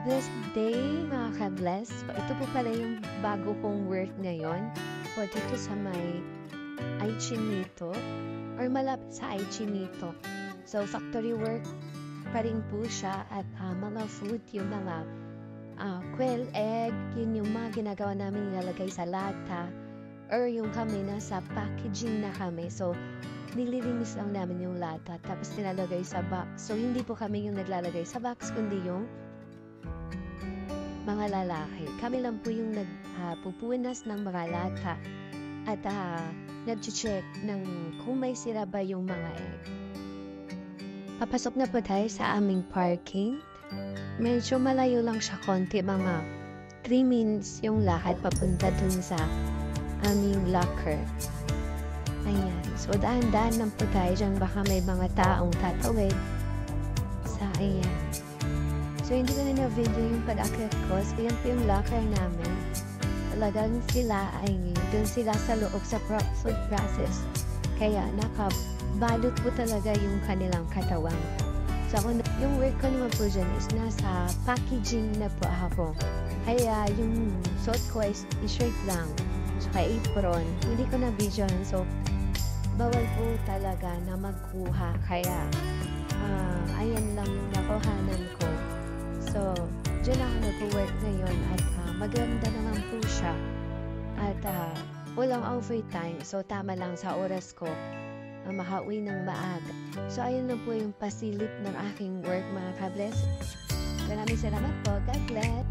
Blessed day mga ka-bless. Ito po pala yung bago kong work ngayon po dito sa may Aychinito or malapit sa Aychinito. So factory work pa rin po siya at mga food, yung mga quail egg, yun yung mga ginagawa namin nilalagay sa lata or yung kami nasa packaging na kami. So nililinis lang namin yung lata tapos nilalagay sa box. So hindi po kami yung naglalagay sa box kundi yung mga lalaki. Kami lang po yung nagpupunas ng mga lata at nag-check ng kung may sira ba yung mga egg. Papasok na po tayo sa aming parking. Medyo malayo lang siya konti, mga 3 minutes yung lakad papunta dun sa aming locker. Ayan. So daan-daan lang po tayo dyan. Baka may mga taong tatawid sa ayan. So, hindi ko na na-video yung pag-akyat ko. So, yan po yung locker namin. Talagang sila ay dun sila sa loob sa food process. Kaya, nakabalot po talaga yung kanilang katawan. So, yung work ko naman po dyan is nasa packaging na po ako. Kaya, yung suot ko is t-shirt lang. Tsaka apron. Hindi ko na-video. So, bawal po talaga na magkuha. Kaya, ayan lang yung nakuhanan ko. So, dyan ako nag-work ngayon at maganda naman po siya at walang overtime. So, tama lang sa oras ko makauwi ng maaga. So, ayun lang po yung pasilip ng aking work mga ka-bless. Maraming salamat po. God bless!